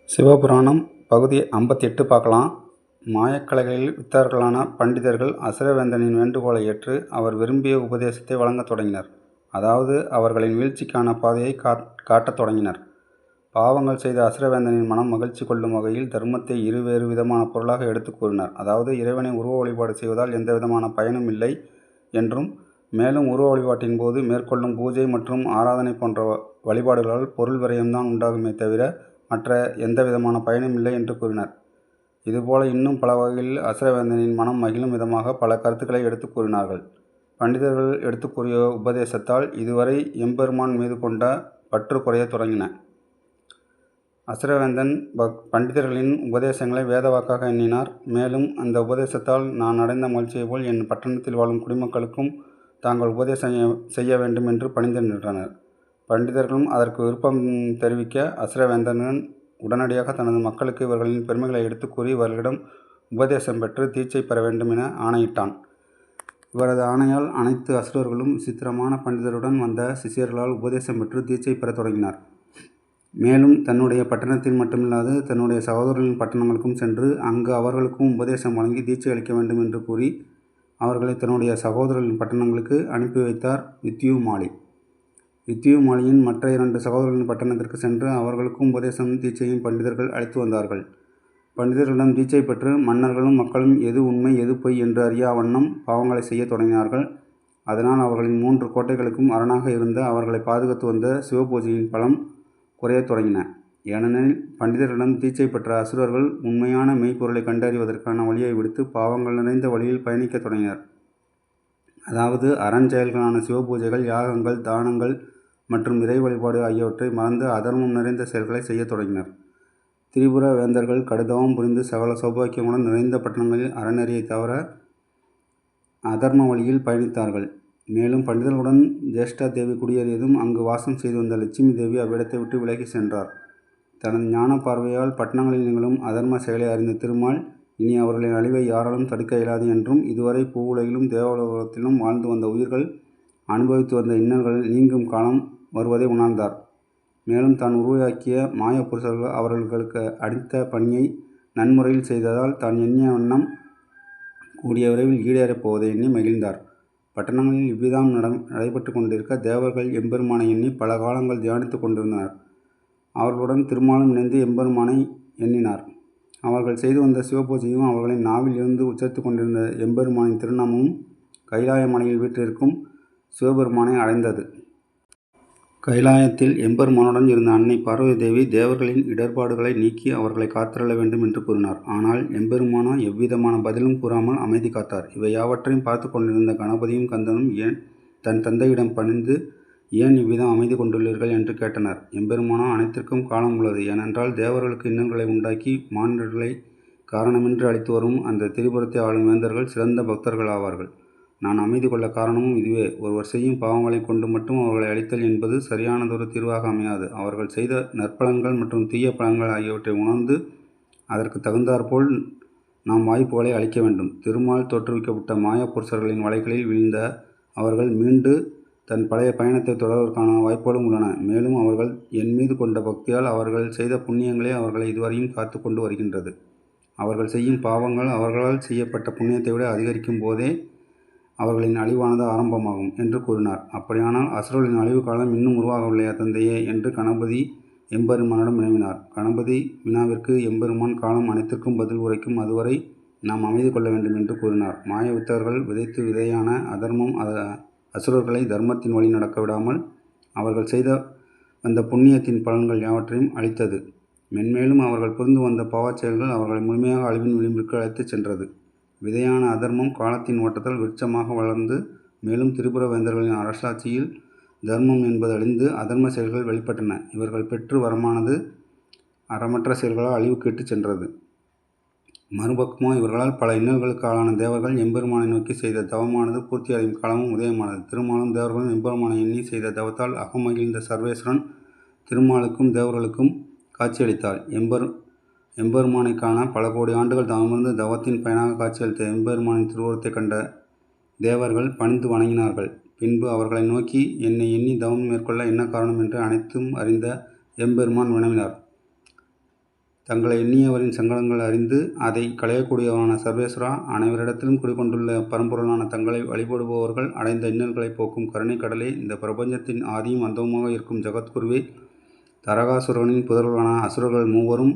சிவபுராணம் பகுதி 58 பார்க்கலாம். மாயக்கலைகளில் வித்தகர்களான பண்டிதர்கள் அசுரவேந்தனின் வேண்டுகோளை ஏற்று அவர் விரும்பிய உபதேசத்தை வழங்கத் தொடங்கினர். அதாவது அவர்களின் வீழ்ச்சிக்கான பாதையை காட்டத் தொடங்கினர். பாவங்கள் செய்த அசுரவேந்தனின் மனம் மகிழ்ச்சி கொள்ளும் வகையில் தர்மத்தை இருவேறு விதமான பொருளாக எடுத்து கூறினர். அதாவது இறைவனை உருவ வழிபாடு செய்வதால் எந்தவிதமான பயனும் இல்லை என்றும், மேலும் உருவ வழிபாட்டின் போது மேற்கொள்ளும் பூஜை மற்றும் ஆராதனை போன்ற வழிபாடுகளால் பொருள் விரயம்தான் உண்டாகுமே தவிர மற்ற எந்தவிதமான பயனும் இல்லை என்று கூறினர். இதுபோல இன்னும் பல வகைகளில் அசுரவேந்தனின் மனம் மகிழும் விதமாக பல கருத்துக்களை எடுத்து கூறினார்கள். பண்டிதர்கள் எடுத்து கூறிய உபதேசத்தால் இதுவரை எம்பெருமான் மீது கொண்ட பற்று குறையத் தொடங்கின. அசுரவேந்தன் பண்டிதர்களின் உபதேசங்களை வேத வாக்காக எண்ணினார். மேலும் அந்த உபதேசத்தால் நான் அடைந்த மகிழ்ச்சியை போல் என் பட்டணத்தில் வாழும் குடிமக்களுக்கும் தாங்கள் உபதேசம் செய்ய வேண்டும் என்று பணிந்து நின்றனர். பண்டிதர்களும் அதற்கு விருப்பம் தெரிவிக்க அசுரவேந்தன் உடனடியாக தனது மக்களுக்கு இவர்களின் பெருமைகளை எடுத்து கூறி இவர்களிடம் உபதேசம் பெற்று தீட்சை பெற வேண்டும் என ஆணையிட்டான். இவரது ஆணையால் அனைத்து அசுரர்களும் விசித்திரமான பண்டிதருடன் வந்த சிஷியர்களால் உபதேசம் பெற்று தீட்சை பெற தொடங்கினார். மேலும் தன்னுடைய பட்டணத்தில் மட்டுமில்லாது தன்னுடைய சகோதரர்களின் பட்டணங்களுக்கும் சென்று அங்கு அவர்களுக்கும் உபதேசம் வழங்கி தீட்சை அளிக்க வேண்டும் என்று கூறி அவர்களை தன்னுடைய சகோதரர்களின் பட்டணங்களுக்கு அனுப்பி வைத்தார் வித்யுமாலி. வித்யுமாலியின் மற்ற 2 சகோதரர்களின் பட்டணத்திற்கு சென்று அவர்களுக்கும் உபதேசம் தீட்சையும் பண்டிதர்கள் அளித்து வந்தார்கள். பண்டிதர்களிடம் தீட்சை பெற்று மன்னர்களும் மக்களும் எது உண்மை எது பொய் என்று அறியா வண்ணம் பாவங்களை செய்ய தொடங்கினார்கள். அதனால் அவர்களின் 3 கோட்டைகளுக்கும் அரணாக இருந்த அவர்களை பாதுகாத்து வந்த சிவபூஜையின் பலம் குறையத் தொடங்கின. ஏனெனில் பண்டிதர்களிடம் தீட்சை பெற்ற அசுரர்கள் உண்மையான மெய்ப்பொருளை கண்டறிவதற்கான வழியை விடுத்து பாவங்கள் நிறைந்த வழியில் பயணிக்க தொடங்கினர். அதாவது அறஞ்செயல்களான சிவபூஜைகள், யாகங்கள், தானங்கள் மற்றும் இறை வழிபாடு ஆகியவற்றை மறந்து அதர்மம் நிறைந்த செயல்களை செய்ய தொடங்கினர். திரிபுர வேந்தர்கள் கடுதவம் புரிந்து சகல சௌபாக்கியங்களுடன் நிறைந்த பட்டணங்களில் அறநெறியை தவிர அதர்ம வழியில் பயணித்தார்கள். மேலும் பண்டிதர்களுடன் ஜேஷ்டா தேவி குடியேறியதும் அங்கு வாசம் செய்து வந்த லட்சுமி தேவி அவ்விடத்தை விட்டு விலகி சென்றார். தனது ஞான பார்வையால் பட்டணங்களில் நிகழும் அதர்ம செயலை அறிந்த திருமால் இனி அவர்களின் அழிவை யாராலும் தடுக்க இயலாது என்றும், இதுவரை பூவுலகிலும் தேவலோகத்திலும் வாழ்ந்து வந்த உயிர்கள் அனுபவித்து வந்த இன்னல்கள் நீங்கும் காலம் வருவதை உணர்ந்தார். மேலும் தான் உருவாக்கிய மாய புருஷர்கள் அவர்களுக்கு அளித்த பணியை நன்முறையில் செய்ததால் தான் எண்ணிய வண்ணம் கூடிய விரைவில் ஈடேறப் போவதை எண்ணி மகிழ்ந்தார். பட்டணங்களில் இவ்விதம் நடைபெற்று கொண்டிருக்க தேவர்கள் எம்பெருமானை எண்ணி பல காலங்கள் தியானித்து கொண்டிருந்தனர். அவர்களுடன் திருமாலும் இணைந்து எம்பெருமானை எண்ணினார். அவர்கள் செய்து வந்த சிவபூஜையும் அவர்களின் நாவில் இருந்து உச்சரித்து கொண்டிருந்த எம்பெருமானின் திருநாமமும் கைலாய மலையில் வீற்றிருக்கும் சிவபெருமானை அடைந்தது. கைலாயத்தில் எம்பெருமானுடன் இருந்த அன்னை பார்வதி தேவி தேவர்களின் இடர்பாடுகளை நீக்கி அவர்களை காத்தருள வேண்டும் என்று கூறினார். ஆனால் எம்பெருமானோ எவ்விதமான பதிலும் கூறாமல் அமைதி காத்தார். இவை யாவற்றையும் பார்த்து கொண்டிருந்த கணபதியும் கந்தனும் தன் தந்தையிடம் பணிந்து ஏன் இவ்விதம் அமைதி கொண்டுள்ளீர்கள் என்று கேட்டனர். எம்பெருமானோ அனைத்திற்கும் காலம் உள்ளது. ஏனென்றால் தேவர்களுக்கு இன்னல்களை உண்டாக்கி மானிடர்களை காரணமின்றி அளித்து வரும் அந்த திரிபுரத்தை ஆளும் வேந்தர்கள் சிறந்த பக்தர்கள் ஆவார்கள். நான் அமைதி கொள்ள காரணமும் இதுவே. ஒருவர் செய்யும் பாவங்களை கொண்டு மட்டும் அவர்களை அழித்தல் என்பது சரியானதொரு தீர்வாக அமையாது. அவர்கள் செய்த நற்பலன்கள் மற்றும் தீய பலன்கள் ஆகியவற்றை உணர்ந்து அதற்கு தகுந்தாற்போல் நாம் வாய்ப்புகளை அளிக்க வேண்டும். திருமால் தோற்றுவிக்கப்பட்ட மாய புருஷர்களின் வலைகளில் வீழ்ந்த அவர்கள் மீண்டு தன் பழைய பயணத்தை தொடர்வதற்கான வாய்ப்புகளும் உள்ளன. மேலும் அவர்கள் என் மீது கொண்ட பக்தியால் அவர்கள் செய்த புண்ணியங்களே அவர்களை இதுவரையும் காத்து கொண்டு வருகின்றது. அவர்கள் செய்யும் பாவங்கள் அவர்களால் செய்யப்பட்ட புண்ணியத்தை விட அதிகரிக்கும் போதே அவர்களின் அழிவானது ஆரம்பமாகும் என்று கூறினார். அப்படியானால் அசுரர்களின் அழிவு காலம் இன்னும் உருவாகவில்லையா தந்தையே என்று கணபதி எம்பெருமானிடம் வினவினார். கணபதி வினாவிற்கு எம்பெருமான் காலம் அனைத்திற்கும் பதில் உரைக்கும், அதுவரை நாம் அமைதி கொள்ள வேண்டும் என்று கூறினார். மாய வித்தகர்கள் விதைத்து விதையான அதர்மம் அசுரர்களை தர்மத்தின் வழி நடக்க விடாமல் அவர்கள் செய்த வந்த புண்ணியத்தின் பலன்கள் யாவற்றையும் அளித்தது. மென்மேலும் அவர்கள் புரிந்து வந்த பாவச் செயல்கள் அவர்களை முழுமையாக அழிவின் விளிம்பிற்கு அழைத்துச் சென்றது. விதையான அதர்மம் காலத்தின் ஓட்டத்தால் விருட்சமாக வளர்ந்து மேலும் திரிபுர வேந்தர்களின் அரசாட்சியில் தர்மம் என்பது அழிந்து அதர்ம செயல்கள் வெளிப்பட்டன. இவர்கள் பெற்று வரமானது அறமற்ற செயல்களால் அழிவுக்கு இட்டு சென்றது. மறுபக்கமோ இவர்களால் பல இன்னல்களுக்கு ஆளான தேவர்கள் எம்பெருமானை நோக்கி செய்த தவமானது பூர்த்தி அடையும் காலமும் உதயமானது. திருமாலும் தேவர்களும் எம்பெருமானை எண்ணி செய்த தவத்தால் அகமகிழ்ந்த சர்வேஸ்வரன் திருமாலுக்கும் தேவர்களுக்கும் காட்சியளித்தாள். எம்பெருமானை காண பல கோடி ஆண்டுகள் தவமிருந்து தவத்தின் பயனாக காட்சியளித்த எம்பெருமானின் திருவுருவத்தை கண்ட தேவர்கள் பணிந்து வணங்கினார்கள். பின்பு அவர்களை நோக்கி என்னை எண்ணி தவம் மேற்கொள்ள என்ன காரணம் என்று அனைத்தும் அறிந்த எம்பெருமான் வினவினார். தங்களை எண்ணியவரின் சங்கடங்கள் அறிந்து அதை களையக்கூடியவனான சர்வேஸ்வரா, அனைவரிடத்திலும் குடிகொண்டுள்ள பரம்பொருளான தங்களை வழிபடுபவர்கள் அடைந்த இன்னல்களை போக்கும் கருணை கடலே, இந்த பிரபஞ்சத்தின் ஆதியும் அந்தமுமாக இருக்கும் ஜகத்குருவே, தரகாசுரனின் புதல்வரான அசுரர்கள் மூவரும்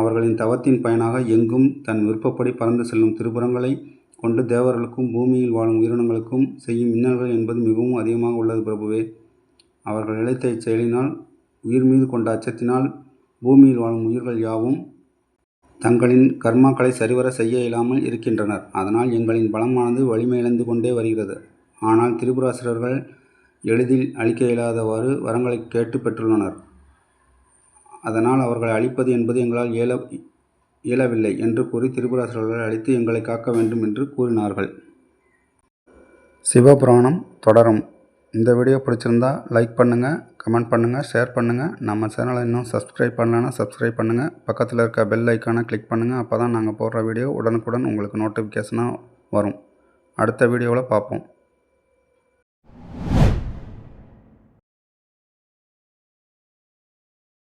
அவர்களின் தவத்தின் பயனாக எங்கும் தன் விருப்பப்படி பறந்து செல்லும் திருப்புறங்களை கொண்டு தேவர்களுக்கும் பூமியில் வாழும் உயிரினங்களுக்கும் செய்யும் இன்னல்கள் என்பது மிகவும் அதிகமாக உள்ளது பிரபுவே. அவர்கள் இழைத்த இச்செயலினால், உயிர் மீது கொண்ட அச்சத்தினால் பூமியில் வாழும் உயிர்கள் யாவும் தங்களின் கர்மாக்களை சரிவர செய்ய இயலாமல் இருக்கின்றனர். அதனால் எங்களின் பலமானது வலிமையிழந்து கொண்டே வருகிறது. ஆனால் திரிபுராசுரர்கள் எளிதில் அழிக்க இயலாதவாறு வரங்களை கேட்டு பெற்றுள்ளனர். அதனால் அவர்களை அழிப்பது என்பது எங்களால் இயலவில்லை என்று கூறி திரிபுராசுரர்களை அழித்து எங்களை காக்க வேண்டும் என்று கூறினார்கள். சிவபுராணம் தொடரும். இந்த வீடியோ பிடிச்சிருந்தா லைக் பண்ணுங்கள், கமெண்ட் பண்ணுங்கள், ஷேர் பண்ணுங்கள். நம்ம சேனலை இன்னும் சப்ஸ்கிரைப் பண்ணலைன்னா சப்ஸ்கிரைப் பண்ணுங்கள். பக்கத்தில் இருக்க பெல் ஐக்கானை கிளிக் பண்ணுங்கள். அப்போ தான் நாங்கள் போடுற வீடியோ உடனுக்குடன் உங்களுக்கு நோட்டிஃபிகேஷனாக வரும். அடுத்த வீடியோவில் பார்ப்போம்.